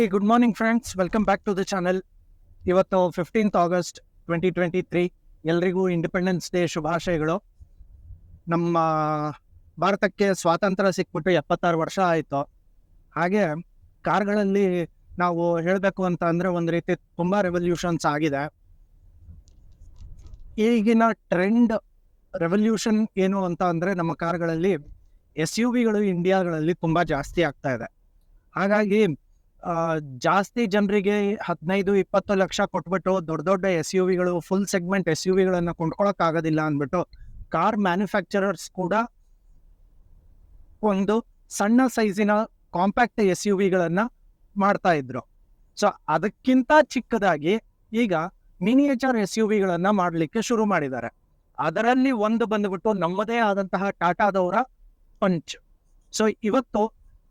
Hey, good morning friends. Welcome back to the channel. ಇವತ್ತು 15th August 2023 ಎಲ್ರಿಗೂ independence day ಶುಭಾಶಯಗಳು. ನಮ್ಮ ಭಾರತಕ್ಕೆ ಸ್ವಾತಂತ್ರ್ಯ ಸಿಕ್ಬಿಟ್ಟು 76 ವರ್ಷ ಆಯಿತು. ಹಾಗೆ ಕಾರ್ಗಳಲ್ಲಿ ನಾವು ಹೇಳಬೇಕು ಅಂತ ಅಂದರೆ ಒಂದು ರೀತಿ ತುಂಬ ರೆವಲ್ಯೂಷನ್ಸ್ ಆಗಿದೆ. ಈಗಿನ ಟ್ರೆಂಡ್ ರೆವಲ್ಯೂಷನ್ ಏನು ಅಂತ ಅಂದರೆ ನಮ್ಮ ಕಾರ್ಗಳಲ್ಲಿ SUVಗಳು ಇಂಡಿಯಾಗಳಲ್ಲಿ ತುಂಬ ಜಾಸ್ತಿ ಆಗ್ತಾ ಇದೆ. ಹಾಗಾಗಿ ಜಾಸ್ತಿ ಜನರಿಗೆ 15-20 ಲಕ್ಷ ಕೊಟ್ಬಿಟ್ಟು ದೊಡ್ಡ ದೊಡ್ಡ SUVಗಳು ಫುಲ್ ಸೆಗ್ಮೆಂಟ್ SUVಗಳನ್ನು ಕೊಂಡ್ಕೊಳ್ಳೋಕ್ಕಾಗೋದಿಲ್ಲ ಅಂದ್ಬಿಟ್ಟು ಕಾರ್ ಮ್ಯಾನುಫ್ಯಾಕ್ಚರರ್ಸ್ ಕೂಡ ಒಂದು ಸಣ್ಣ ಸೈಜಿನ ಕಾಂಪ್ಯಾಕ್ಟ್ SUVಗಳನ್ನು ಮಾಡ್ತಾ ಇದ್ರು. ಸೊ ಅದಕ್ಕಿಂತ ಚಿಕ್ಕದಾಗಿ ಈಗ ಮಿನಿಯೇಚರ್ SUVಗಳನ್ನು ಮಾಡಲಿಕ್ಕೆ ಶುರು ಮಾಡಿದ್ದಾರೆ. ಅದರಲ್ಲಿ ಒಂದು ಬಂದುಬಿಟ್ಟು ನಮ್ಮದೇ ಆದಂತಹ ಟಾಟಾದವರ ಪಂಚ್. ಸೊ ಇವತ್ತು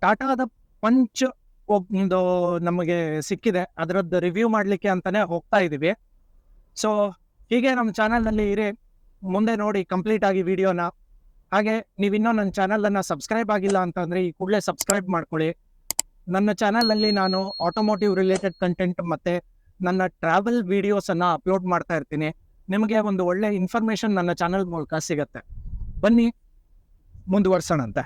ಟಾಟಾದ ಪಂಚ್ ಒಂದು ನಮಗೆ ಸಿಕ್ಕಿದೆ, ಅದರದ್ದು ರಿವ್ಯೂ ಮಾಡಲಿಕ್ಕೆ ಅಂತಲೇ ಹೋಗ್ತಾ ಇದ್ದೀವಿ. ಸೊ ಹೀಗೆ ನಮ್ಮ ಚಾನಲ್ನಲ್ಲಿ ಇರಿ, ಮುಂದೆ ನೋಡಿ ಕಂಪ್ಲೀಟ್ ಆಗಿ ವಿಡಿಯೋನ. ಹಾಗೆ ನೀವಿನ್ನೂ ನನ್ನ ಚಾನಲನ್ನು ಸಬ್ಸ್ಕ್ರೈಬ್ ಆಗಿಲ್ಲ ಅಂತಂದರೆ ಈ ಕೂಡಲೇ ಸಬ್ಸ್ಕ್ರೈಬ್ ಮಾಡ್ಕೊಳ್ಳಿ. ನನ್ನ ಚಾನಲಲ್ಲಿ ನಾನು ಆಟೋಮೋಟಿವ್ ರಿಲೇಟೆಡ್ ಕಂಟೆಂಟ್ ಮತ್ತು ನನ್ನ ಟ್ರಾವೆಲ್ ವೀಡಿಯೋಸನ್ನು ಅಪ್ಲೋಡ್ ಮಾಡ್ತಾ ಇರ್ತೀನಿ. ನಿಮಗೆ ಒಂದು ಒಳ್ಳೆ ಇನ್ಫಾರ್ಮೇಷನ್ ನನ್ನ ಚಾನಲ್ ಮೂಲಕ ಸಿಗುತ್ತೆ. ಬನ್ನಿ ಮುಂದುವರ್ಸೋಣಂತೆ.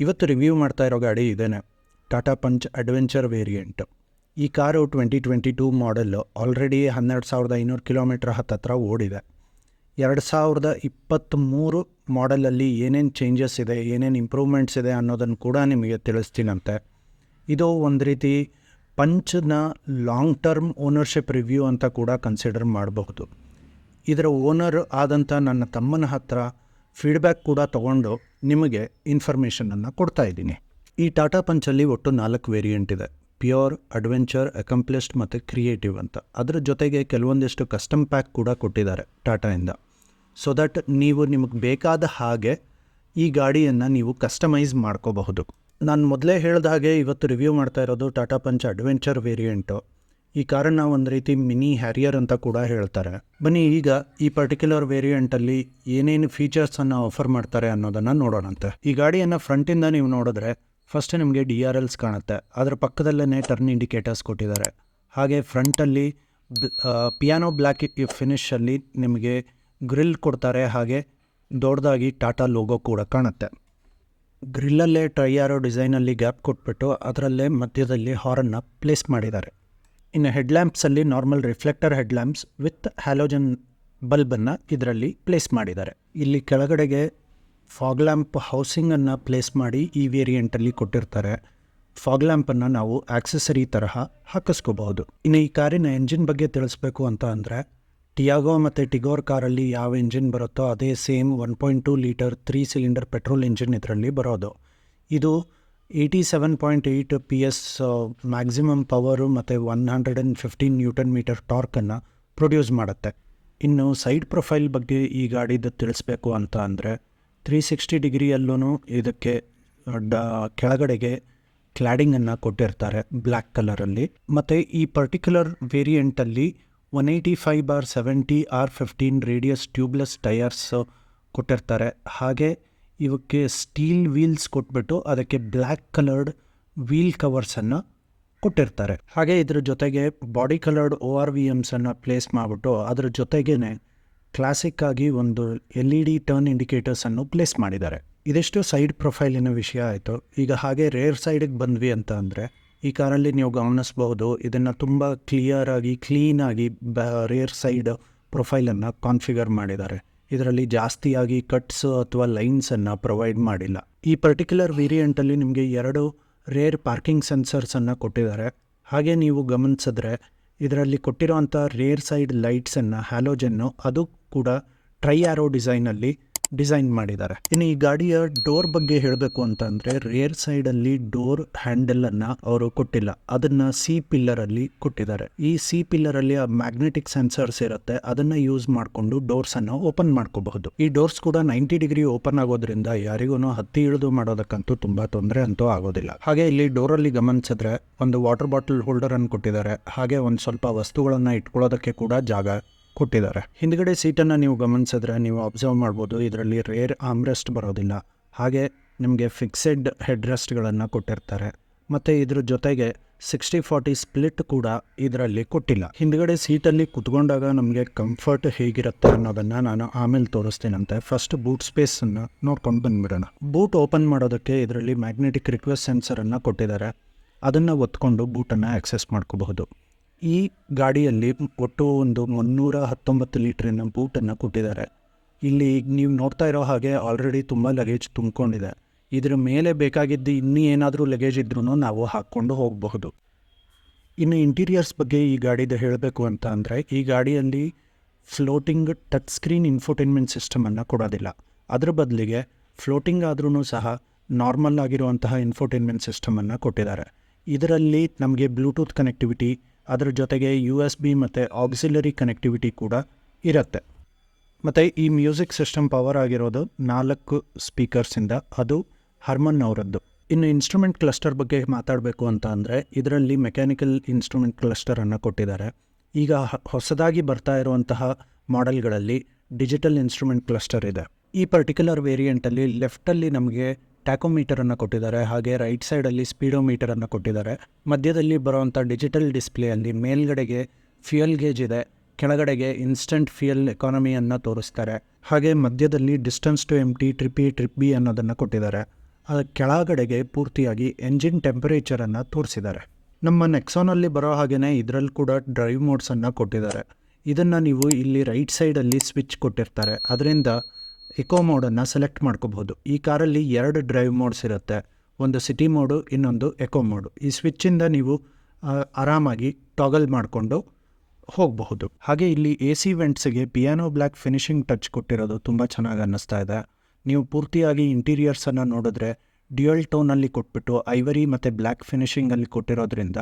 ಇವತ್ತು ರಿವ್ಯೂ ಮಾಡ್ತಾ ಇರೋ ಗಾಡಿ ಇದೇನೆ, ಟಾಟಾ ಪಂಚ್ ಅಡ್ವೆಂಚರ್ ವೇರಿಯಂಟ್. ಈ ಕಾರು 2022 ಮಾಡೆಲ್ಲು. ಆಲ್ರೆಡಿ 12,500 ಕಿಲೋಮೀಟ್ರ್ ಹತ್ತತ್ರ ಓಡಿದೆ. 2023 ಮಾಡೆಲಲ್ಲಿ ಏನೇನು ಚೇಂಜಸ್ ಇದೆ, ಏನೇನು ಇಂಪ್ರೂವ್ಮೆಂಟ್ಸ್ ಇದೆ ಅನ್ನೋದನ್ನು ಕೂಡ ನಿಮಗೆ ತಿಳಿಸ್ತೀನಂತೆ. ಇದು ಒಂದು ರೀತಿ ಪಂಚ್ನ ಲಾಂಗ್ ಟರ್ಮ್ ಓನರ್ಶಿಪ್ ರಿವ್ಯೂ ಅಂತ ಕೂಡ ಕನ್ಸಿಡರ್ ಮಾಡಬಹುದು. ಇದರ ಓನರ್ ಆದಂಥ ನನ್ನ ತಮ್ಮನ ಹತ್ರ ಫೀಡ್ಬ್ಯಾಕ್ ಕೂಡ ತೊಗೊಂಡು ನಿಮಗೆ ಇನ್ಫಾರ್ಮೇಷನನ್ನು ಕೊಡ್ತಾ ಇದ್ದೀನಿ. ಈ ಟಾಟಾ ಪಂಚಲ್ಲಿ ಒಟ್ಟು 4 ವೇರಿಯಂಟ್ ಇದೆ: ಪ್ಯೂರ್, ಅಡ್ವೆಂಚರ್, ಅಕಂಪ್ಲಿಷ್ಡ್ ಮತ್ತು ಕ್ರಿಯೇಟಿವ್ ಅಂತ. ಅದರ ಜೊತೆಗೆ ಕೆಲವೊಂದಿಷ್ಟು ಕಸ್ಟಮ್ ಪ್ಯಾಕ್ ಕೂಡ ಕೊಟ್ಟಿದ್ದಾರೆ ಟಾಟಾಯಿಂದ. ಸೊ ದಟ್ ನೀವು ನಿಮಗೆ ಬೇಕಾದ ಹಾಗೆ ಈ ಗಾಡಿಯನ್ನು ನೀವು ಕಸ್ಟಮೈಸ್ ಮಾಡ್ಕೋಬಹುದು. ನಾನು ಮೊದಲೇ ಹೇಳಿದ ಹಾಗೆ ಇವತ್ತು ರಿವ್ಯೂ ಮಾಡ್ತಾ ಇರೋದು ಟಾಟಾ ಪಂಚ್ ಅಡ್ವೆಂಚರ್ ವೇರಿಯಂಟು. ಈ ಕಾರನ್ನು ಒಂದು ರೀತಿ ಮಿನಿ ಹ್ಯಾರಿಯರ್ ಅಂತ ಕೂಡ ಹೇಳ್ತಾರೆ. ಬನ್ನಿ ಈಗ ಈ ಪರ್ಟಿಕ್ಯುಲರ್ ವೇರಿಯಂಟಲ್ಲಿ ಏನೇನು ಫೀಚರ್ಸನ್ನು ಆಫರ್ ಮಾಡ್ತಾರೆ ಅನ್ನೋದನ್ನು ನೋಡೋಣಂತೆ. ಈ ಗಾಡಿಯನ್ನು ಫ್ರಂಟಿಂದ ನೀವು ನೋಡಿದ್ರೆ ಫಸ್ಟ್ ನಿಮಗೆ DRLs ಕಾಣುತ್ತೆ. ಅದರ ಪಕ್ಕದಲ್ಲೇ ಟರ್ನ್ ಇಂಡಿಕೇಟರ್ಸ್ ಕೊಟ್ಟಿದ್ದಾರೆ. ಹಾಗೆ ಫ್ರಂಟಲ್ಲಿ ಪಿಯಾನೋ ಬ್ಲ್ಯಾಕ್ ಫಿನಿಷಲ್ಲಿ ನಿಮಗೆ ಗ್ರಿಲ್ ಕೊಡ್ತಾರೆ. ಹಾಗೆ ದೊಡ್ಡದಾಗಿ ಟಾಟಾ ಲೋಗೋ ಕೂಡ ಕಾಣುತ್ತೆ. ಗ್ರಿಲ್ಲಲ್ಲೇ ಟ್ರೈಯಾರೋ ಡಿಸೈನಲ್ಲಿ ಗ್ಯಾಪ್ ಕೊಟ್ಬಿಟ್ಟು ಅದರಲ್ಲೇ ಮಧ್ಯದಲ್ಲಿ ಹಾರನ್ನು ಪ್ಲೇಸ್ ಮಾಡಿದ್ದಾರೆ. ಇನ್ನು ಹೆಡ್ಲ್ಯಾಂಪ್ಸಲ್ಲಿ normal reflector headlamps with halogen ಬಲ್ಬನ್ನು ಇದರಲ್ಲಿ ಪ್ಲೇಸ್ ಮಾಡಿದ್ದಾರೆ. ಇಲ್ಲಿ ಕೆಳಗಡೆಗೆ ಫಾಗ್ ಲ್ಯಾಂಪ್ ಹೌಸಿಂಗನ್ನು ಪ್ಲೇಸ್ ಮಾಡಿ ಈ ವೇರಿಯಂಟಲ್ಲಿ ಕೊಟ್ಟಿರ್ತಾರೆ. ಫಾಗ್ ಲ್ಯಾಂಪನ್ನು ನಾವು ಆಕ್ಸೆಸರಿ ತರಹ ಹಾಕಿಸ್ಕೋಬಹುದು. ಇನ್ನು ಈ ಕಾರಿನ ಎಂಜಿನ್ ಬಗ್ಗೆ ತಿಳಿಸ್ಬೇಕು ಅಂತ ಅಂದರೆ, ಟಿಯಾಗೋ ಮತ್ತು ಟಿಗೋರ್ ಕಾರಲ್ಲಿ ಯಾವ ಎಂಜಿನ್ ಬರುತ್ತೋ ಅದೇ same 1.2 litre 3 cylinder petrol engine ಇದರಲ್ಲಿ ಬರೋದು. ಇದು 87.8 PS ಮ್ಯಾಕ್ಸಿಮಮ್ ಪವರು ಮತ್ತು 115 ನ್ಯೂಟನ್ ಮೀಟರ್ ಟಾರ್ಕನ್ನು ಪ್ರೊಡ್ಯೂಸ್ ಮಾಡುತ್ತೆ. ಇನ್ನು ಸೈಡ್ ಪ್ರೊಫೈಲ್ ಬಗ್ಗೆ ಈ ಗಾಡಿದು ತಿಳಿಸ್ಬೇಕು ಅಂತ ಅಂದರೆ, 360 ಡಿಗ್ರಿಯಲ್ಲೂ ಇದಕ್ಕೆ ಕೆಳಗಡೆಗೆ ಕ್ಲಾಡಿಂಗನ್ನು ಕೊಟ್ಟಿರ್ತಾರೆ ಬ್ಲ್ಯಾಕ್ ಕಲರಲ್ಲಿ. ಮತ್ತು ಈ ಪರ್ಟಿಕ್ಯುಲರ್ ವೇರಿಯಂಟಲ್ಲಿ 185/70 R15 ರೇಡಿಯಸ್ ಟ್ಯೂಬ್ಲೆಸ್ ಟೈರ್ಸ್ ಕೊಟ್ಟಿರ್ತಾರೆ. ಹಾಗೆ ಇವಕ್ಕೆ ಸ್ಟೀಲ್ ವೀಲ್ಸ್ ಕೊಟ್ಬಿಟ್ಟು ಅದಕ್ಕೆ ಬ್ಲ್ಯಾಕ್ ಕಲರ್ಡ್ ವೀಲ್ ಕವರ್ಸನ್ನು ಕೊಟ್ಟಿರ್ತಾರೆ. ಹಾಗೆ ಇದ್ರ ಜೊತೆಗೆ ಬಾಡಿ ಕಲರ್ಡ್ ORVMಸನ್ನು ಪ್ಲೇಸ್ ಮಾಡಿಬಿಟ್ಟು ಅದ್ರ ಜೊತೆಗೇ ಕ್ಲಾಸಿಕ್ಕಾಗಿ ಒಂದು LED ಟರ್ನ್ ಇಂಡಿಕೇಟರ್ಸನ್ನು ಪ್ಲೇಸ್ ಮಾಡಿದ್ದಾರೆ. ಇದಿಷ್ಟು ಸೈಡ್ ಪ್ರೊಫೈಲಿನ ವಿಷಯ ಆಯಿತು. ಈಗ ಹಾಗೆ ರೇರ್ ಸೈಡಿಗೆ ಬಂದ್ವಿ ಅಂತ ಅಂದರೆ, ಈ ಕಾರಲ್ಲಿ ನೀವು ಗಮನಿಸ್ಬೋದು ಇದನ್ನು ತುಂಬ ಕ್ಲಿಯರಾಗಿ ಕ್ಲೀನಾಗಿ ರೇರ್ ಸೈಡ್ ಪ್ರೊಫೈಲನ್ನು ಕಾನ್ಫಿಗರ್ ಮಾಡಿದ್ದಾರೆ. ಇದರಲ್ಲಿ ಜಾಸ್ತಿಯಾಗಿ ಕಟ್ಸ್ ಅಥವಾ ಲೈನ್ಸನ್ನು ಪ್ರೊವೈಡ್ ಮಾಡಿಲ್ಲ. ಈ ಪರ್ಟಿಕ್ಯುಲರ್ ವೇರಿಯಂಟಲ್ಲಿ ನಿಮಗೆ 2 ರೇರ್ ಪಾರ್ಕಿಂಗ್ ಸೆನ್ಸರ್ಸನ್ನು ಕೊಟ್ಟಿದ್ದಾರೆ. ಹಾಗೆ ನೀವು ಗಮನಿಸಿದ್ರೆ ಇದರಲ್ಲಿ ಕೊಟ್ಟಿರೋವಂಥ ರೇರ್ ಸೈಡ್ ಲೈಟ್ಸನ್ನು ಹ್ಯಾಲೋಜನ್ನು ಅದು ಕೂಡ ಟ್ರೈ ಆರೋ ಡಿಸೈನಲ್ಲಿ ಡಿಸೈನ್ ಮಾಡಿದ್ದಾರೆ. ಇನ್ನು ಈ ಗಾಡಿಯ ಡೋರ್ ಬಗ್ಗೆ ಹೇಳಬೇಕು ಅಂತ ಅಂದರೆ ರೇರ್ ಸೈಡಲ್ಲಿ ಡೋರ್ ಹ್ಯಾಂಡಲನ್ನು ಅವರು ಕೊಟ್ಟಿಲ್ಲ, ಅದನ್ನು ಸಿ ಪಿಲ್ಲರಲ್ಲಿ ಕೊಟ್ಟಿದ್ದಾರೆ. ಈ ಸಿ ಪಿಲ್ಲರಲ್ಲಿ ಆ ಮ್ಯಾಗ್ನೆಟಿಕ್ ಸೆನ್ಸರ್ಸ್ ಇರುತ್ತೆ, ಅದನ್ನು ಯೂಸ್ ಮಾಡಿಕೊಂಡು ಡೋರ್ಸನ್ನು ಓಪನ್ ಮಾಡ್ಕೋಬಹುದು. ಈ ಡೋರ್ಸ್ ಕೂಡ 90 ಡಿಗ್ರಿ ಓಪನ್ ಆಗೋದ್ರಿಂದ ಯಾರಿಗೂ ಹತ್ತಿ ಇಳಿದು ಮಾಡೋದಕ್ಕಂತೂ ತುಂಬ ತೊಂದರೆ ಅಂತೂ ಆಗೋದಿಲ್ಲ. ಹಾಗೆ ಇಲ್ಲಿ ಡೋರಲ್ಲಿ ಗಮನಿಸಿದ್ರೆ ಒಂದು ವಾಟರ್ ಬಾಟಲ್ ಹೋಲ್ಡರ್ ಅನ್ನು ಕೊಟ್ಟಿದ್ದಾರೆ, ಹಾಗೆ ಒಂದು ಸ್ವಲ್ಪ ವಸ್ತುಗಳನ್ನು ಇಟ್ಕೊಳ್ಳೋದಕ್ಕೆ ಕೂಡ ಜಾಗ ಕೊಟ್ಟಿದ್ದಾರೆ. ಹಿಂದ್ಗಡೆ ಸೀಟನ್ನು ನೀವು ಗಮನಿಸಿದ್ರೆ ನೀವು ಅಬ್ಸರ್ವ್ ಮಾಡ್ಬೋದು, ಇದರಲ್ಲಿ ರೇರ್ ಆಮ್ರೆಸ್ಟ್ ಬರೋದಿಲ್ಲ, ಹಾಗೆ ನಿಮಗೆ ಫಿಕ್ಸೆಡ್ ಹೆಡ್ ರೆಸ್ಟ್ಗಳನ್ನು ಕೊಟ್ಟಿರ್ತಾರೆ. ಮತ್ತು ಇದ್ರ ಜೊತೆಗೆ 60-40 ಸ್ಪ್ಲಿಟ್ ಕೂಡ ಇದರಲ್ಲಿ ಕೊಟ್ಟಿಲ್ಲ. ಹಿಂದ್ಗಡೆ ಸೀಟಲ್ಲಿ ಕುತ್ಕೊಂಡಾಗ ನಮಗೆ ಕಂಫರ್ಟ್ ಹೇಗಿರುತ್ತೆ ಅನ್ನೋದನ್ನು ನಾನು ಆಮೇಲೆ ತೋರಿಸ್ತೀನಂತೆ. ಫಸ್ಟ್ ಬೂಟ್ ಸ್ಪೇಸನ್ನು ನೋಡ್ಕೊಂಡು ಬಂದ್ಬಿಡೋಣ. ಬೂಟ್ ಓಪನ್ ಮಾಡೋದಕ್ಕೆ ಇದರಲ್ಲಿ ಮ್ಯಾಗ್ನೆಟಿಕ್ ರಿಕ್ವೆಸ್ಟ್ ಸೆನ್ಸರನ್ನು ಕೊಟ್ಟಿದ್ದಾರೆ, ಅದನ್ನು ಒತ್ಕೊಂಡು ಬೂಟನ್ನು ಆಕ್ಸೆಸ್ ಮಾಡ್ಕೋಬಹುದು. ಈ ಗಾಡಿಯಲ್ಲಿ ಒಟ್ಟು ಒಂದು 319 ಲೀಟ್ರಿನ ಬೂಟನ್ನು ಕೊಟ್ಟಿದ್ದಾರೆ. ಇಲ್ಲಿ ನೀವು ನೋಡ್ತಾ ಇರೋ ಹಾಗೆ ಆಲ್ರೆಡಿ ತುಂಬ ಲಗೇಜ್ ತುಂಬಿಕೊಂಡಿದೆ. ಇದರ ಮೇಲೆ ಬೇಕಾಗಿದ್ದು ಇನ್ನೂ ಏನಾದರೂ ಲಗೇಜ್ ಇದ್ರೂ ನಾವು ಹಾಕ್ಕೊಂಡು ಹೋಗಬಹುದು. ಇನ್ನು ಇಂಟೀರಿಯರ್ಸ್ ಬಗ್ಗೆ ಈ ಗಾಡಿದು ಹೇಳಬೇಕು ಅಂತ ಅಂದರೆ ಈ ಗಾಡಿಯಲ್ಲಿ ಫ್ಲೋಟಿಂಗ್ ಟಚ್ ಸ್ಕ್ರೀನ್ ಇನ್ಫೋಟೈನ್ಮೆಂಟ್ ಸಿಸ್ಟಮನ್ನು ಕೊಡೋದಿಲ್ಲ. ಅದರ ಬದಲಿಗೆ ಫ್ಲೋಟಿಂಗ್ ಆದ್ರೂ ಸಹ ನಾರ್ಮಲ್ ಆಗಿರುವಂತಹ ಇನ್ಫೋಟೈನ್ಮೆಂಟ್ ಸಿಸ್ಟಮನ್ನು ಕೊಟ್ಟಿದ್ದಾರೆ. ಇದರಲ್ಲಿ ನಮಗೆ ಬ್ಲೂಟೂತ್ ಕನೆಕ್ಟಿವಿಟಿ, ಅದರ ಜೊತೆಗೆ USB ಮತ್ತು ಆಕ್ಸಿಲರಿ ಕನೆಕ್ಟಿವಿಟಿ ಕೂಡ ಇರುತ್ತೆ. ಮತ್ತು ಈ ಮ್ಯೂಸಿಕ್ ಸಿಸ್ಟಮ್ ಪವರ್ ಆಗಿರೋದು 4 ಸ್ಪೀಕರ್ಸಿಂದ, ಅದು ಹರ್ಮನ್ ಅವರದ್ದು. ಇನ್ನು ಇನ್ಸ್ಟ್ರೂಮೆಂಟ್ ಕ್ಲಸ್ಟರ್ ಬಗ್ಗೆ ಮಾತಾಡಬೇಕು ಅಂತ ಅಂದರೆ ಇದರಲ್ಲಿ ಮೆಕ್ಯಾನಿಕಲ್ ಇನ್ಸ್ಟ್ರೂಮೆಂಟ್ ಕ್ಲಸ್ಟರನ್ನು ಕೊಟ್ಟಿದ್ದಾರೆ. ಈಗ ಹೊಸದಾಗಿ ಬರ್ತಾ ಇರುವಂತಹ ಮಾಡೆಲ್ಗಳಲ್ಲಿ ಡಿಜಿಟಲ್ ಇನ್ಸ್ಟ್ರೂಮೆಂಟ್ ಕ್ಲಸ್ಟರ್ ಇದೆ. ಈ ಪರ್ಟಿಕ್ಯುಲರ್ ವೇರಿಯಂಟಲ್ಲಿ ಲೆಫ್ಟಲ್ಲಿ ನಮಗೆ ಟ್ಯಾಕೋಮೀಟರನ್ನು ಕೊಟ್ಟಿದ್ದಾರೆ, ಹಾಗೆ ರೈಟ್ ಸೈಡಲ್ಲಿ ಸ್ಪೀಡೋಮೀಟರನ್ನು ಕೊಟ್ಟಿದ್ದಾರೆ. ಮಧ್ಯದಲ್ಲಿ ಬರುವಂಥ ಡಿಜಿಟಲ್ ಡಿಸ್ಪ್ಲೇಯಲ್ಲಿ ಮೇಲ್ಗಡೆಗೆ ಫ್ಯೂಯಲ್ ಗೇಜ್ ಇದೆ, ಕೆಳಗಡೆಗೆ ಇನ್ಸ್ಟಂಟ್ ಫ್ಯೂಯಲ್ ಎಕಾನಮಿಯನ್ನು ತೋರಿಸ್ತಾರೆ. ಹಾಗೆ ಮಧ್ಯದಲ್ಲಿ distance to empty, trip A trip B ಅನ್ನೋದನ್ನು ಕೊಟ್ಟಿದ್ದಾರೆ. ಅದರ ಕೆಳಗಡೆಗೆ ಪೂರ್ತಿಯಾಗಿ ಎಂಜಿನ್ ಟೆಂಪರೇಚರನ್ನು ತೋರಿಸಿದ್ದಾರೆ. ನಮ್ಮ ನೆಕ್ಸಾನಲ್ಲಿ ಬರೋ ಹಾಗೆಯೇ ಇದರಲ್ಲಿ ಕೂಡ ಡ್ರೈವ್ ಮೋಡ್ಸನ್ನು ಕೊಟ್ಟಿದ್ದಾರೆ. ಇದನ್ನು ನೀವು ಇಲ್ಲಿ ರೈಟ್ ಸೈಡಲ್ಲಿ ಸ್ವಿಚ್ ಕೊಟ್ಟಿರ್ತಾರೆ, ಅದರಿಂದ ಎಕೋ ಮೋಡನ್ನು ಸೆಲೆಕ್ಟ್ ಮಾಡ್ಕೋಬಹುದು. ಈ ಕಾರಲ್ಲಿ 2 ಡ್ರೈವ್ ಮೋಡ್ಸ್ ಇರುತ್ತೆ, ಒಂದು ಸಿಟಿ ಮೋಡು, ಇನ್ನೊಂದು ಎಕೋ ಮೋಡು. ಈ ಸ್ವಿಚ್ಚಿಂದ ನೀವು ಆರಾಮಾಗಿ ಟಾಗಲ್ ಮಾಡಿಕೊಂಡು ಹೋಗಬಹುದು. ಹಾಗೆ ಇಲ್ಲಿ AC ವೆಂಟ್ಸಿಗೆ ಪಿಯಾನೋ ಬ್ಲ್ಯಾಕ್ ಫಿನಿಶಿಂಗ್ ಟಚ್ ಕೊಟ್ಟಿರೋದು ತುಂಬ ಚೆನ್ನಾಗಿ ಅನ್ನಿಸ್ತಾ ಇದೆ. ನೀವು ಪೂರ್ತಿಯಾಗಿ ಇಂಟೀರಿಯರ್ಸನ್ನು ನೋಡಿದ್ರೆ ಡ್ಯುಯಲ್ ಟೋನಲ್ಲಿ ಕೊಟ್ಬಿಟ್ಟು ಐವರಿ ಮತ್ತು ಬ್ಲ್ಯಾಕ್ ಫಿನಿಶಿಂಗಲ್ಲಿ ಕೊಟ್ಟಿರೋದ್ರಿಂದ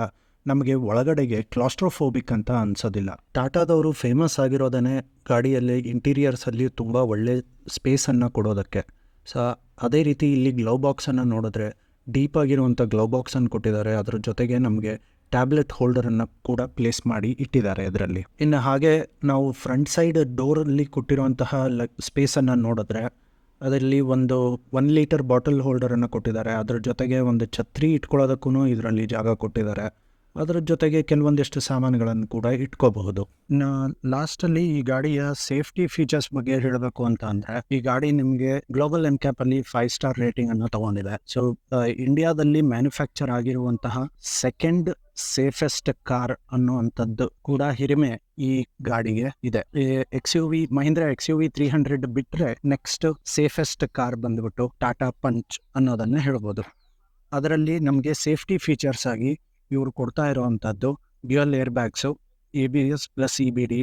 ನಮಗೆ ಒಳಗಡೆಗೆ ಕ್ಲಾಸ್ಟ್ರೋಫೋಬಿಕ್ ಅಂತ ಅನಿಸೋದಿಲ್ಲ. ಟಾಟಾದವರು ಫೇಮಸ್ ಆಗಿರೋದೇ ಗಾಡಿಯಲ್ಲಿ ಇಂಟೀರಿಯರ್ಸಲ್ಲಿ ತುಂಬ ಒಳ್ಳೆ ಸ್ಪೇಸನ್ನು ಕೊಡೋದಕ್ಕೆ. ಅದೇ ರೀತಿ ಇಲ್ಲಿ ಗ್ಲೌ ಬಾಕ್ಸನ್ನು ನೋಡಿದ್ರೆ ಡೀಪ್ ಆಗಿರುವಂಥ ಗ್ಲೌ ಬಾಕ್ಸನ್ನು ಕೊಟ್ಟಿದ್ದಾರೆ. ಅದರ ಜೊತೆಗೆ ನಮಗೆ ಟ್ಯಾಬ್ಲೆಟ್ ಹೋಲ್ಡರನ್ನು ಕೂಡ ಪ್ಲೇಸ್ ಮಾಡಿ ಇಟ್ಟಿದ್ದಾರೆ ಇದರಲ್ಲಿ. ಇನ್ನು ಹಾಗೆ ನಾವು ಫ್ರಂಟ್ ಸೈಡ್ ಡೋರಲ್ಲಿ ಕೊಟ್ಟಿರುವಂತಹ ಸ್ಪೇಸನ್ನು ನೋಡಿದ್ರೆ ಅದರಲ್ಲಿ ಒಂದು 1 ಲೀಟರ್ ಬಾಟಲ್ ಹೋಲ್ಡರನ್ನು ಕೊಟ್ಟಿದ್ದಾರೆ. ಅದರ ಜೊತೆಗೆ ಒಂದು ಛತ್ರಿ ಇಟ್ಕೊಳ್ಳೋದಕ್ಕೂ ಇದರಲ್ಲಿ ಜಾಗ ಕೊಟ್ಟಿದ್ದಾರೆ. ಅದರ ಜೊತೆಗೆ ಕೆಲವೊಂದಿಷ್ಟು ಸಾಮಾನುಗಳನ್ನು ಕೂಡ ಇಟ್ಕೋಬಹುದು. ಲಾಸ್ಟಲ್ಲಿ ಈ ಗಾಡಿಯ ಸೇಫ್ಟಿ ಫೀಚರ್ಸ್ ಬಗ್ಗೆ ಹೇಳಬೇಕು ಅಂತ ಅಂದರೆ ಈ ಗಾಡಿ ನಿಮಗೆ ಗ್ಲೋಬಲ್ ಎನ್ಕ್ಯಾಪಲ್ಲಿ 5 ಸ್ಟಾರ್ ರೇಟಿಂಗ್ ಅನ್ನು ತಗೊಂಡಿದೆ. ಸೊ ಇಂಡಿಯಾದಲ್ಲಿ ಮ್ಯಾನುಫ್ಯಾಕ್ಚರ್ ಆಗಿರುವಂತಹ ಸೆಕೆಂಡ್ ಸೇಫೆಸ್ಟ್ ಕಾರ್ ಅನ್ನುವಂಥದ್ದು ಕೂಡ ಹಿರಿಮೆ ಈ ಗಾಡಿಗೆ ಇದೆ. ಮಹೀಂದ್ರ XUV 300 ಬಿಟ್ಟರೆ ನೆಕ್ಸ್ಟ್ ಸೇಫೆಸ್ಟ್ ಕಾರ್ ಬಂದ್ಬಿಟ್ಟು ಟಾಟಾ ಪಂಚ್ ಅನ್ನೋದನ್ನ ಹೇಳ್ಬೋದು. ಅದರಲ್ಲಿ ನಮಗೆ ಸೇಫ್ಟಿ ಫೀಚರ್ಸ್ ಆಗಿ ಇವರು ಕೊಡ್ತಾ ಇರೋವಂಥದ್ದು dual air bags, ABS plus EBD,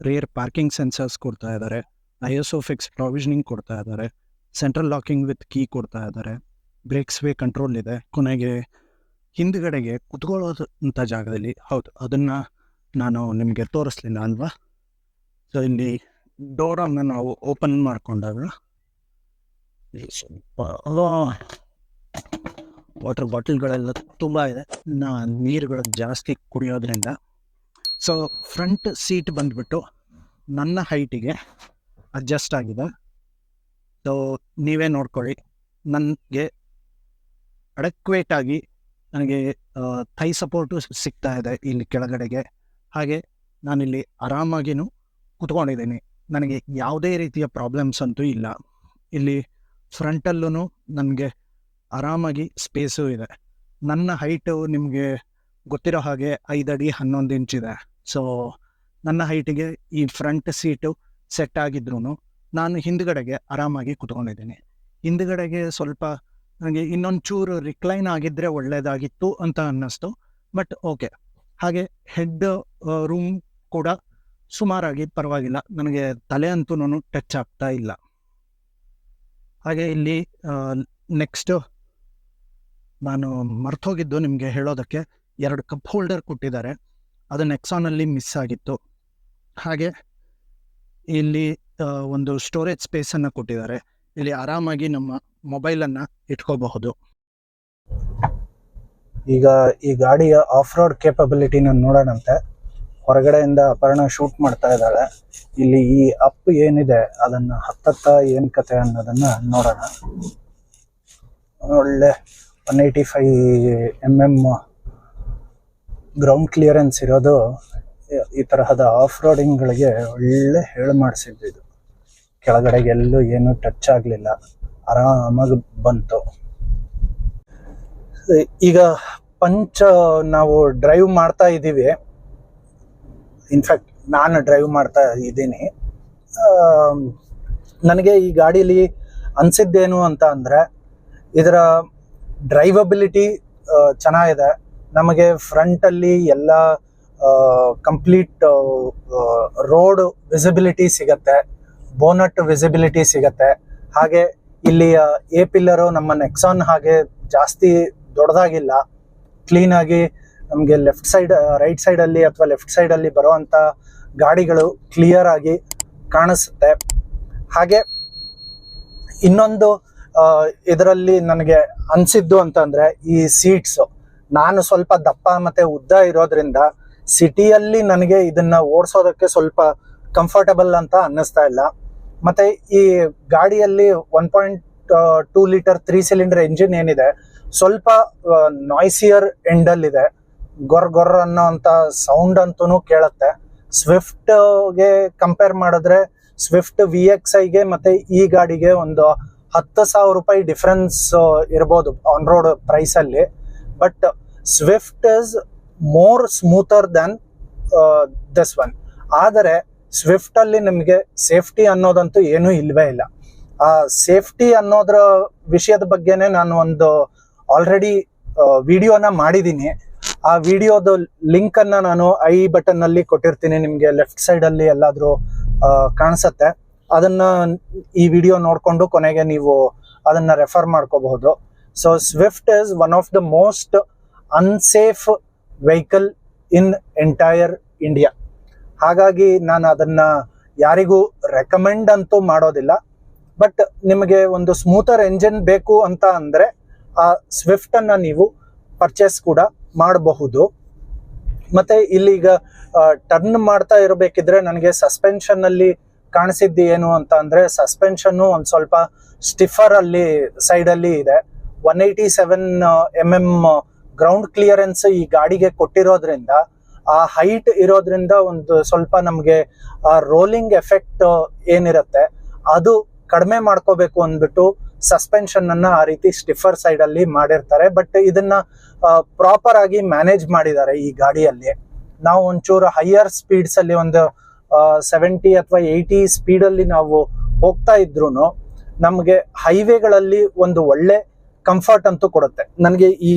rear parking sensors ಕೊಡ್ತಾ ಇದ್ದಾರೆ, ISO ಫಿಕ್ಸ್ ಪ್ರಾವಿಷನಿಂಗ್ ಕೊಡ್ತಾ ಇದ್ದಾರೆ, ಸೆಂಟ್ರಲ್ ಲಾಕಿಂಗ್ ವಿತ್ ಕೀ ಕೊಡ್ತಾ ಇದ್ದಾರೆ, ಬ್ರೇಕ್ಸ್ ವೇ ಕಂಟ್ರೋಲ್ ಇದೆ. ಕೊನೆಗೆ ಹಿಂದ್ಗಡೆಗೆ ಕುತ್ಕೊಳ್ಳೋದಂಥ ಜಾಗದಲ್ಲಿ ಹೌದು ಅದನ್ನು ನಾನು ನಿಮಗೆ ತೋರಿಸ್ಲಿಲ್ಲ ಅಲ್ವಾ. ಸೊ ಇಲ್ಲಿ ಡೋರನ್ನು ನಾವು ಓಪನ್ ಮಾಡಿಕೊಂಡಾಗ ವಾಟರ್ ಬಾಟಲ್ಗಳೆಲ್ಲ ತುಂಬ ಇದೆ, ನೀರುಗಳು ಜಾಸ್ತಿ ಕುಡಿಯೋದ್ರಿಂದ. ಸೊ ಫ್ರಂಟ್ ಸೀಟ್ ಬಂದುಬಿಟ್ಟು ನನ್ನ ಹೈಟಿಗೆ ಅಡ್ಜಸ್ಟ್ ಆಗಿದೆ. ಸೊ ನೀವೇ ನೋಡ್ಕೊಳ್ಳಿ, ನನಗೆ ಅಡೆಕ್ವೇಟಾಗಿ ನನಗೆ ಥೈ ಸಪೋರ್ಟು ಸಿಗ್ತಾ ಇದೆ ಇಲ್ಲಿ ಕೆಳಗಡೆಗೆ. ಹಾಗೆ ನಾನಿಲ್ಲಿ ಆರಾಮಾಗಿಯೂ ಕುತ್ಕೊಂಡಿದ್ದೀನಿ, ನನಗೆ ಯಾವುದೇ ರೀತಿಯ ಪ್ರಾಬ್ಲಮ್ಸ್ ಅಂತೂ ಇಲ್ಲ. ಇಲ್ಲಿ ಫ್ರಂಟಲ್ಲೂ ನನಗೆ ಆರಾಮಾಗಿ ಸ್ಪೇಸು ಇದೆ. ನನ್ನ ಹೈಟು ನಿಮಗೆ ಗೊತ್ತಿರೋ ಹಾಗೆ 5 ಅಡಿ 11 ಇಂಚಿದೆ. ಸೊ ನನ್ನ ಹೈಟಿಗೆ ಈ ಫ್ರಂಟ್ ಸೀಟು ಸೆಟ್ ಆಗಿದ್ರೂ ನಾನು ಹಿಂದ್ಗಡೆಗೆ ಆರಾಮಾಗಿ ಕುತ್ಕೊಂಡಿದ್ದೀನಿ. ಹಿಂದ್ಗಡೆಗೆ ಸ್ವಲ್ಪ ನನಗೆ ಇನ್ನೊಂದು ಚೂರು ರಿಕ್ಲೈನ್ ಆಗಿದ್ದರೆ ಒಳ್ಳೆಯದಾಗಿತ್ತು ಅಂತ ಅನ್ನಿಸ್ತು, ಬಟ್ ಓಕೆ. ಹಾಗೆ ಹೆಡ್ ರೂಮ್ ಕೂಡ ಸುಮಾರಾಗಿ ಪರವಾಗಿಲ್ಲ, ನನಗೆ ತಲೆ ಅಂತೂ ಟಚ್ ಆಗ್ತಾ ಇಲ್ಲ. ಹಾಗೆ ಇಲ್ಲಿ ನೆಕ್ಸ್ಟ್ ನಾನು ಮರ್ತೋಗಿದ್ದು ನಿಮಗೆ ಹೇಳೋದಕ್ಕೆ, 2 ಕಪ್ ಹೋಲ್ಡರ್ ಕೊಟ್ಟಿದ್ದಾರೆ, ಅದು ನೆಕ್ಸಾನಲ್ಲಿ ಮಿಸ್ ಆಗಿತ್ತು. ಹಾಗೆ ಇಲ್ಲಿ ಒಂದು ಸ್ಟೋರೇಜ್ ಸ್ಪೇಸನ್ನು ಕೊಟ್ಟಿದ್ದಾರೆ, ಇಲ್ಲಿ ಆರಾಮಾಗಿ ನಮ್ಮ ಮೊಬೈಲನ್ನು ಇಟ್ಕೋಬಹುದು. ಈಗ ಈ ಗಾಡಿಯ ಆಫ್ ರೋಡ್ ಕೇಪಬಿಲಿಟಿನ ನೋಡೋಣಂತೆ. ಹೊರಗಡೆಯಿಂದ ಅಪರ್ಣ ಶೂಟ್ ಮಾಡ್ತಾ ಇದ್ದಾಳೆ. ಇಲ್ಲಿ ಈ ಅಪ್ ಏನಿದೆ ಅದನ್ನ ಹತ್ತತ್ತ ಏನ್ ಕತೆ ಅನ್ನೋದನ್ನ ನೋಡೋಣ. ಒಳ್ಳೆ 185 mm ಗ್ರೌಂಡ್ ಕ್ಲಿಯರೆನ್ಸ್ ಇರೋದು ಈ ತರಹದ ಆಫ್ ರೋಡಿಂಗ್ಗಳಿಗೆ ಒಳ್ಳೆ ಹೇಳು ಮಾಡಿಸಿದ್ದು. ಇದು ಕೆಳಗಡೆಗೆ ಎಲ್ಲೂ ಏನು ಟಚ್ ಆಗಲಿಲ್ಲ, ಆರಾಮಾಗಿ ಬಂತು. ಈಗ ಪಂಚ್ ನಾವು ಡ್ರೈವ್ ಮಾಡ್ತಾ ಇದ್ದೀವಿ. ಇನ್ಫ್ಯಾಕ್ಟ್ ನಾನು ಡ್ರೈವ್ ಮಾಡ್ತಾ ಇದ್ದೀನಿ. ನನಗೆ ಈ ಗಾಡೀಲಿ ಅನಿಸಿದ್ದೇನು ಅಂತ ಅಂದರೆ, ಇದರ ಡ್ರೈವಬಿಲಿಟಿ ಚೆನ್ನಾಗಿದೆ. ನಮಗೆ ಫ್ರಂಟಲ್ಲಿ ಎಲ್ಲ ಕಂಪ್ಲೀಟ್ ರೋಡ್ ವಿಸಿಬಿಲಿಟಿ ಸಿಗತ್ತೆ, ಬೋನಟ್ ವಿಸಿಬಿಲಿಟಿ ಸಿಗತ್ತೆ. ಹಾಗೆ ಇಲ್ಲಿ ಎ ಪಿಲ್ಲರು ನಮ್ಮ ನೆಕ್ಸಾನ್ ಹಾಗೆ ಜಾಸ್ತಿ ದೊಡ್ಡದಾಗಿಲ್ಲ, ಕ್ಲೀನಾಗಿ ನಮಗೆ ಲೆಫ್ಟ್ ಸೈಡ್ ರೈಟ್ ಸೈಡಲ್ಲಿ ಅಥವಾ ಲೆಫ್ಟ್ ಸೈಡಲ್ಲಿ ಬರುವಂಥ ಗಾಡಿಗಳು ಕ್ಲಿಯರ್ ಆಗಿ ಕಾಣಿಸುತ್ತೆ. ಹಾಗೆ ಇನ್ನೊಂದು ಇದರಲ್ಲಿ ನನಗೆ ಅನಿಸಿದ್ದು ಅಂತಂದರೆ, ಈ ಸೀಟ್ಸು ನಾನು ಸ್ವಲ್ಪ ದಪ್ಪ ಮತ್ತು ಉದ್ದ ಇರೋದ್ರಿಂದ ಸಿಟಿಯಲ್ಲಿ ನನಗೆ ಇದನ್ನು ಓಡಿಸೋದಕ್ಕೆ ಸ್ವಲ್ಪ ಕಂಫರ್ಟಬಲ್ ಅಂತ ಅನ್ನಿಸ್ತಾ ಇಲ್ಲ. ಮತ್ತು ಈ ಗಾಡಿಯಲ್ಲಿ 1.2 ಲೀಟರ್ 3 ಸಿಲಿಂಡರ್ ಎಂಜಿನ್ ಏನಿದೆ, ಸ್ವಲ್ಪ ನಾಯ್ಸಿಯರ್ ಎಂಡಲ್ಲಿದೆ. ಗೊರ್ ಅನ್ನೋ ಅಂತ ಸೌಂಡ್ ಅಂತೂ ಕೇಳುತ್ತೆ. ಸ್ವಿಫ್ಟ್ಗೆ ಕಂಪೇರ್ ಮಾಡಿದ್ರೆ ಸ್ವಿಫ್ಟ್ VXIಗೆ ಮತ್ತು ಈ ಗಾಡಿಗೆ ಒಂದು 10,000 ರೂಪಾಯಿ ಡಿಫ್ರೆನ್ಸ್ ಇರ್ಬೋದು ಆನ್ ರೋಡ್ ಪ್ರೈಸಲ್ಲಿ. But Swift is more smoother than this one. ಆದರೆ ಸ್ವಿಫ್ಟಲ್ಲಿ ನಿಮಗೆ ಸೇಫ್ಟಿ ಅನ್ನೋದಂತೂ ಏನೂ ಇಲ್ಲವೇ ಇಲ್ಲ. ಆ ಸೇಫ್ಟಿ ಅನ್ನೋದ್ರ ವಿಷಯದ ಬಗ್ಗೆನೇ ನಾನು ಒಂದು ಆಲ್ರೆಡಿ ವಿಡಿಯೋನ ಮಾಡಿದ್ದೀನಿ. ಆ ವಿಡಿಯೋದ ಲಿಂಕನ್ನು ನಾನು ಐ ಬಟನ್ನಲ್ಲಿ ಕೊಟ್ಟಿರ್ತೀನಿ, ನಿಮಗೆ ಲೆಫ್ಟ್ ಸೈಡಲ್ಲಿ ಎಲ್ಲಾದರೂ ಕಾಣಿಸುತ್ತೆ. ಅದನ್ನು ಈ ವಿಡಿಯೋ ನೋಡಿಕೊಂಡು ಕೊನೆಗೆ ನೀವು ಅದನ್ನು ರೆಫರ್ ಮಾಡ್ಕೋಬಹುದು. So Swift is one of the most unsafe vehicle in entire India. ಹಾಗಾಗಿ ನಾನು ಅದನ್ನು ಯಾರಿಗೂ ರೆಕಮೆಂಡ್ ಅಂತೂ ಮಾಡೋದಿಲ್ಲ. ಬಟ್ ನಿಮಗೆ ಒಂದು ಸ್ಮೂತರ್ ಎಂಜಿನ್ ಬೇಕು ಅಂತ ಅಂದರೆ ಆ ಸ್ವಿಫ್ಟನ್ನು ನೀವು ಪರ್ಚೇಸ್ ಕೂಡ ಮಾಡಬಹುದು. ಮತ್ತು ಇಲ್ಲಿಗ ಟರ್ನ್ ಮಾಡ್ತಾ ಇರಬೇಕಿದ್ರೆ ನನಗೆ ಸಸ್ಪೆನ್ಷನ್ನಲ್ಲಿ ಕಾಣಿಸಿದ್ದು ಏನು ಅಂತ ಅಂದರೆ, ಸಸ್ಪೆನ್ಷನ್ನು ಒಂದು ಸ್ವಲ್ಪ ಸ್ಟಿಫರ್ ಅಲ್ಲಿ ಸೈಡಲ್ಲಿ ಇದೆ. 187 mm ಗ್ರೌಂಡ್ ಕ್ಲಿಯರೆನ್ಸ್ ಈ ಗಾಡಿಗೆ ಕೊಟ್ಟಿರೋದ್ರಿಂದ, ಆ ಹೈಟ್ ಇರೋದ್ರಿಂದ ಒಂದು ಸ್ವಲ್ಪ ನಮಗೆ ಆ ರೋಲಿಂಗ್ ಎಫೆಕ್ಟ್ ಏನಿರುತ್ತೆ ಅದು ಕಡಿಮೆ ಮಾಡ್ಕೋಬೇಕು ಅಂದ್ಬಿಟ್ಟು ಸಸ್ಪೆನ್ಷನ್ ಅನ್ನ ಆ ರೀತಿ ಸ್ಟಿಫರ್ ಸೈಡ್ ಅಲ್ಲಿ ಮಾಡಿರ್ತಾರೆ. ಬಟ್ ಇದನ್ನ ಪ್ರಾಪರ್ ಆಗಿ ಮ್ಯಾನೇಜ್ ಮಾಡಿದ್ದಾರೆ ಈ ಗಾಡಿಯಲ್ಲಿ. ನಾವು ಒಂಚೂರು ಹೈಯರ್ ಸ್ಪೀಡ್ಸ್ ಅಲ್ಲಿ ಒಂದು 70 ಅಥವಾ 80 ಸ್ಪೀಡಲ್ಲಿ ನಾವು ಹೋಗ್ತಾ ಇದ್ರು ನಮಗೆ ಹೈವೇಗಳಲ್ಲಿ ಒಂದು ಒಳ್ಳೆ ಕಂಫರ್ಟ್ ಅಂತೂ ಕೊಡುತ್ತೆ. ನನಗೆ ಈ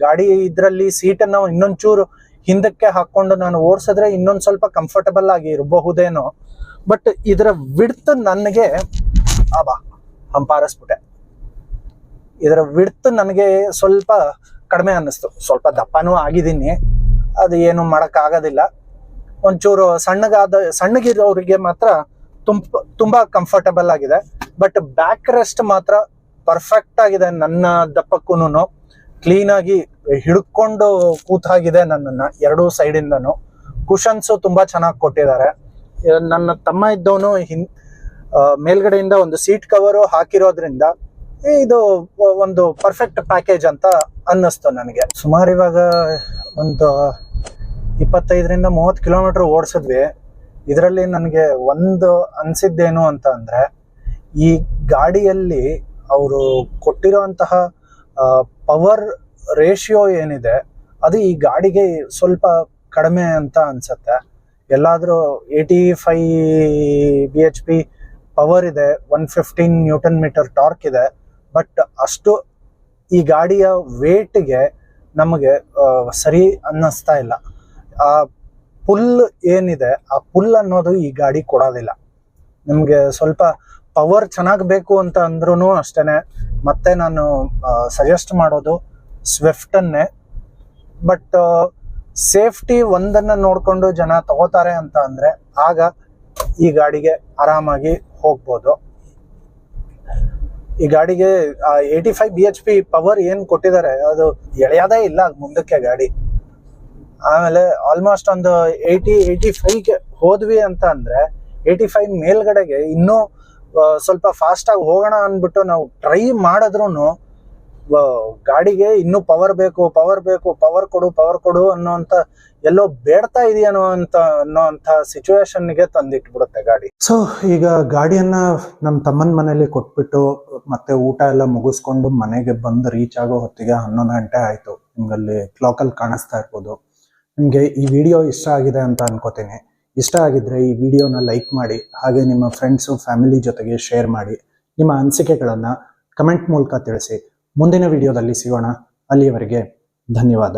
ಗಾಡಿ ಇದರಲ್ಲಿ ಸೀಟನ್ನು ಇನ್ನೊಂಚೂರು ಹಿಂದಕ್ಕೆ ಹಾಕೊಂಡು ನಾನು ಓಡಿಸಿದ್ರೆ ಇನ್ನೊಂದು ಸ್ವಲ್ಪ ಕಂಫರ್ಟಬಲ್ ಆಗಿ ಇರಬಹುದೇನೋ. ಬಟ್ ಇದರ ವಿಡ್ತ್ ನನಗೆ ಹಂಪಾರಿಸ್ಬಿಟ್ಟೆ. ಇದರ ವಿಡ್ತ್ ನನಗೆ ಸ್ವಲ್ಪ ಕಡಿಮೆ ಅನ್ನಿಸ್ತು. ಸ್ವಲ್ಪ ದಪ್ಪನೂ ಆಗಿದ್ದೀನಿ, ಅದು ಏನು ಮಾಡೋಕ್ಕಾಗೋದಿಲ್ಲ. ಒಂಚೂರು ಸಣ್ಣಗಿರೋರಿಗೆ ಮಾತ್ರ ತುಂಬ ಕಂಫರ್ಟಬಲ್ ಆಗಿದೆ. ಬಟ್ ಬ್ಯಾಕ್ ರೆಸ್ಟ್ ಮಾತ್ರ ಪರ್ಫೆಕ್ಟ್ ಆಗಿದೆ. ನನ್ನ ದಪ್ಪಕ್ಕೂ ಕ್ಲೀನಾಗಿ ಹಿಡ್ಕೊಂಡು ಕೂತಾಗಿದೆ ನನ್ನನ್ನು ಎರಡೂ ಸೈಡಿಂದನು. ಕುಷನ್ಸು ತುಂಬ ಚೆನ್ನಾಗಿ ಕೊಟ್ಟಿದ್ದಾರೆ. ನನ್ನ ತಮ್ಮ ಇದ್ದವನು ಮೇಲ್ಗಡೆಯಿಂದ ಒಂದು ಸೀಟ್ ಕವರು ಹಾಕಿರೋದ್ರಿಂದ ಇದು ಒಂದು ಪರ್ಫೆಕ್ಟ್ ಪ್ಯಾಕೇಜ್ ಅಂತ ಅನ್ನಿಸ್ತು ನನಗೆ. ಸುಮಾರು ಇವಾಗ ಒಂದು 25ರಿಂದ 30 ಕಿಲೋಮೀಟರ್ ಓಡಿಸಿದ್ವಿ. ಇದರಲ್ಲಿ ನನಗೆ ಒಂದು ಅನಿಸಿದ್ದೇನು ಅಂತ ಅಂದರೆ, ಈ ಗಾಡಿಯಲ್ಲಿ ಅವರು ಕೊಟ್ಟಿರುವಂತಹ ಪವರ್ ರೇಷಿಯೋ ಏನಿದೆ ಅದು ಈ ಗಾಡಿಗೆ ಸ್ವಲ್ಪ ಕಡಿಮೆ ಅಂತ ಅನ್ಸುತ್ತೆ. ಎಲ್ಲಾದರೂ 85 bhp ಪವರ್ ಇದೆ, 115 ನ್ಯೂಟನ್ ಮೀಟರ್ ಟಾರ್ಕ್ ಇದೆ. ಬಟ್ ಅಷ್ಟು ಈ ಗಾಡಿಯ ವೇಟ್ಗೆ ನಮಗೆ ಸರಿ ಅನ್ನಿಸ್ತಾ ಇಲ್ಲ. ಆ ಪುಲ್ ಏನಿದೆ, ಆ ಪುಲ್ ಅನ್ನೋದು ಈ ಗಾಡಿ ಕೊಡೋದಿಲ್ಲ. ನಮಗೆ ಸ್ವಲ್ಪ ಪವರ್ ಚೆನ್ನಾಗಿ ಬೇಕು ಅಂತ ಅಂದ್ರೂ ಅಷ್ಟೇ ಮತ್ತೆ ನಾನು ಸಜೆಸ್ಟ್ ಮಾಡೋದು ಸ್ವಿಫ್ಟನ್ನೇ. ಬಟ್ ಸೇಫ್ಟಿ ಒಂದನ್ನು ನೋಡಿಕೊಂಡು ಜನ ತಗೋತಾರೆ ಅಂತ ಅಂದರೆ ಆಗ ಈ ಗಾಡಿಗೆ ಆರಾಮಾಗಿ ಹೋಗ್ಬೋದು. ಈ ಗಾಡಿಗೆ 85 BHP ಪವರ್ ಏನು ಕೊಟ್ಟಿದ್ದಾರೆ ಅದು ಎಳೆಯೋದೇ ಇಲ್ಲ ಮುಂದಕ್ಕೆ ಗಾಡಿ. ಆಮೇಲೆ ಆಲ್ಮೋಸ್ಟ್ ಒಂದು 80-85ಗೆ ಹೋದ್ವಿ ಅಂತ ಅಂದರೆ 85 ಮೇಲ್ಗಡೆಗೆ ಇನ್ನೂ ಸ್ವಲ್ಪ ಫಾಸ್ಟಾಗಿ ಹೋಗೋಣ ಅಂದ್ಬಿಟ್ಟು ನಾವು ಟ್ರೈ ಮಾಡಿದ್ರೂ ಗಾಡಿಗೆ ಇನ್ನೂ ಪವರ್ ಬೇಕು, ಪವರ್ ಕೊಡು ಅನ್ನೋಂಥ ಎಲ್ಲೋ ಬೇಡ್ತಾ ಇದೆಯೇನೋ ಅನ್ನೋಂಥ ಸಿಚುವೇಶನ್ಗೆ ತಂದಿಟ್ಬಿಡುತ್ತೆ ಗಾಡಿ. ಸೊ ಈಗ ಗಾಡಿಯನ್ನ ನಮ್ಮ ತಮ್ಮನ ಮನೇಲಿ ಕೊಟ್ಬಿಟ್ಟು ಮತ್ತೆ ಊಟ ಎಲ್ಲ ಮುಗಿಸ್ಕೊಂಡು ಮನೆಗೆ ಬಂದು ರೀಚ್ ಆಗೋ ಹೊತ್ತಿಗೆ 11 ಗಂಟೆ ಆಯಿತು. ನಿಮ್ಗಲ್ಲಿ ಕ್ಲಾಕಲ್ಲಿ ಕಾಣಿಸ್ತಾ ಇರ್ಬೋದು. ನಿಮಗೆ ಈ ವಿಡಿಯೋ ಇಷ್ಟ ಆಗಿದೆ ಅಂತ ಅನ್ಕೋತೀನಿ. ಇಷ್ಟ ಆಗಿದ್ರೆ ಈ ವಿಡಿಯೋನ ಲೈಕ್ ಮಾಡಿ, ಹಾಗೆ ನಿಮ್ಮ ಫ್ರೆಂಡ್ಸು ಫ್ಯಾಮಿಲಿ ಜೊತೆಗೆ ಶೇರ್ ಮಾಡಿ. ನಿಮ್ಮ ಅನಿಸಿಕೆಗಳನ್ನು ಕಮೆಂಟ್ ಮೂಲಕ ತಿಳಿಸಿ. ಮುಂದಿನ ವಿಡಿಯೋದಲ್ಲಿ ಸಿಗೋಣ. ಅಲ್ಲಿಯವರೆಗೆ ಧನ್ಯವಾದ.